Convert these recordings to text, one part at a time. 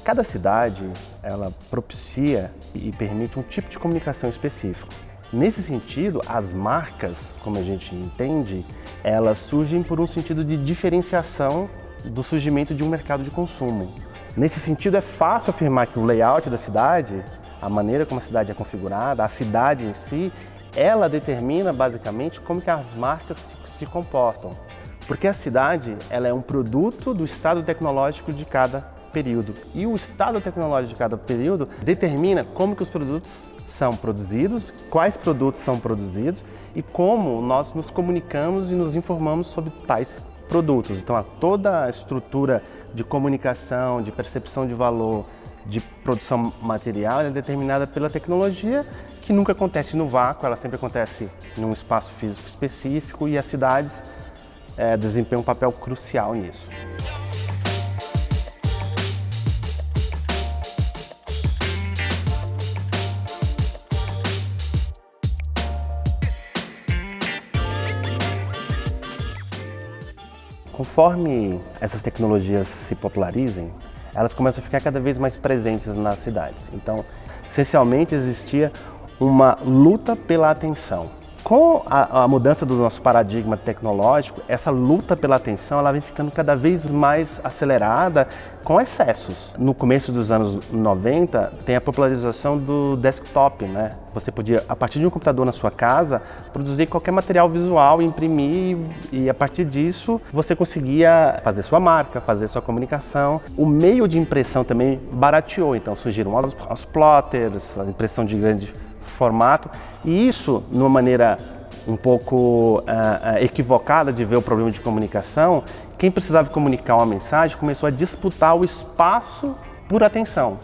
Cada cidade, ela propicia e permite um tipo de comunicação específico. Nesse sentido, as marcas, como a gente entende, elas surgem por um sentido de diferenciação do surgimento de um mercado de consumo. Nesse sentido, é fácil afirmar que o layout da cidade, a maneira como a cidade é configurada, a cidade em si, ela determina basicamente como que as marcas se comportam. Porque a cidade, ela é um produto do estado tecnológico de cada período. E o estado tecnológico de cada período determina como que os produtos são produzidos, quais produtos são produzidos e como nós nos comunicamos e nos informamos sobre tais produtos. Então, toda a estrutura de comunicação, de percepção de valor, de produção material é determinada pela tecnologia, que nunca acontece no vácuo, ela sempre acontece num espaço físico específico e as cidades desempenham um papel crucial nisso. Conforme essas tecnologias se popularizem, elas começam a ficar cada vez mais presentes nas cidades. Então, essencialmente existia uma luta pela atenção. Com a mudança do nosso paradigma tecnológico, essa luta pela atenção ela vem ficando cada vez mais acelerada com excessos. No começo dos anos 90, tem a popularização do desktop, né? Você podia, a partir de um computador na sua casa, produzir qualquer material visual, imprimir e a partir disso você conseguia fazer sua marca, fazer sua comunicação. O meio de impressão também barateou, então surgiram os plotters, a impressão de grande formato, e isso, numa maneira um pouco equivocada de ver o problema de comunicação, quem precisava comunicar uma mensagem começou a disputar o espaço por atenção.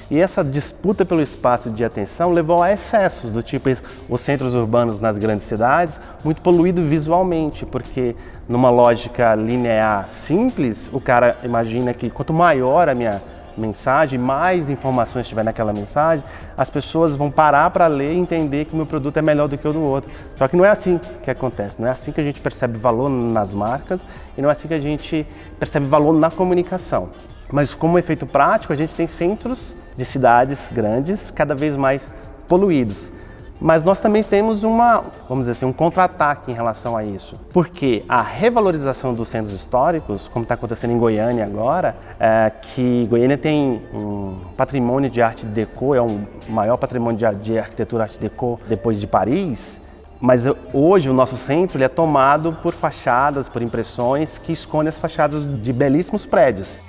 E essa disputa pelo espaço de atenção levou a excessos, do tipo os centros urbanos nas grandes cidades, muito poluído visualmente, porque numa lógica linear simples, o cara imagina que quanto maior a minha mensagem, mais informações tiver naquela mensagem, as pessoas vão parar para ler e entender que o meu produto é melhor do que o do outro. Só que não é assim que acontece, não é assim que a gente percebe valor nas marcas e não é assim que a gente percebe valor na comunicação. Mas como efeito prático, a gente tem centros de cidades grandes cada vez mais poluídos. Mas nós também temos vamos dizer assim, um contra-ataque em relação a isso. Porque a revalorização dos centros históricos, como está acontecendo em Goiânia agora, que Goiânia tem um patrimônio de arte déco, é o maior patrimônio de arquitetura arte déco depois de Paris, mas hoje o nosso centro ele é tomado por fachadas, por impressões que escondem as fachadas de belíssimos prédios.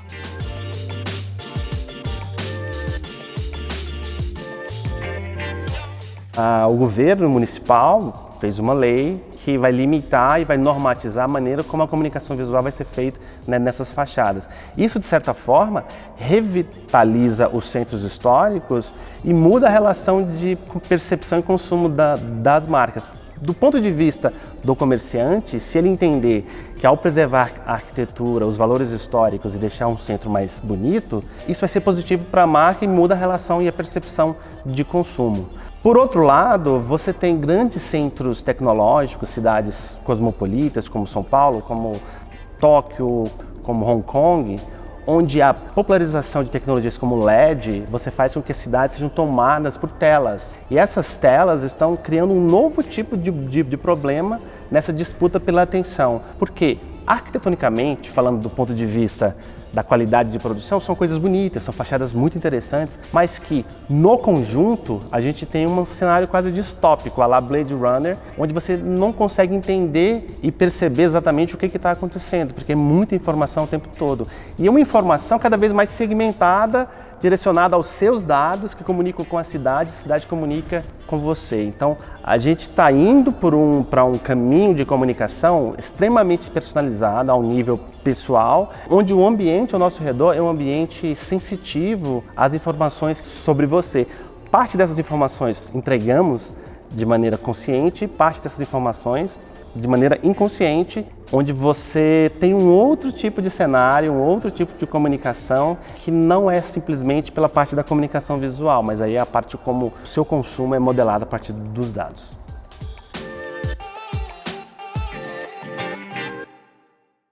O governo municipal fez uma lei que vai limitar e vai normatizar a maneira como a comunicação visual vai ser feita, né, nessas fachadas. Isso, de certa forma, revitaliza os centros históricos e muda a relação de percepção e consumo das marcas. Do ponto de vista do comerciante, se ele entender que ao preservar a arquitetura, os valores históricos e deixar um centro mais bonito, isso vai ser positivo para a marca e muda a relação e a percepção de consumo. Por outro lado, você tem grandes centros tecnológicos, cidades cosmopolitas como São Paulo, como Tóquio, como Hong Kong, onde a popularização de tecnologias como LED, você faz com que as cidades sejam tomadas por telas. E essas telas estão criando um novo tipo de problema nessa disputa pela atenção. Porque, arquitetonicamente, falando do ponto de vista da qualidade de produção, são coisas bonitas, são fachadas muito interessantes, mas que, no conjunto, a gente tem um cenário quase distópico, à la Blade Runner, onde você não consegue entender e perceber exatamente o que está acontecendo, porque é muita informação o tempo todo. E é uma informação cada vez mais segmentada, direcionada aos seus dados, que comunicam com a cidade comunica com você. Então, a gente está indo para um caminho de comunicação extremamente personalizado, ao nível pessoal, onde o ambiente ao nosso redor é um ambiente sensitivo às informações sobre você. Parte dessas informações entregamos de maneira consciente, parte dessas informações de maneira inconsciente onde você tem um outro tipo de cenário, um outro tipo de comunicação que não é simplesmente pela parte da comunicação visual, mas aí é a parte como o seu consumo é modelado a partir dos dados.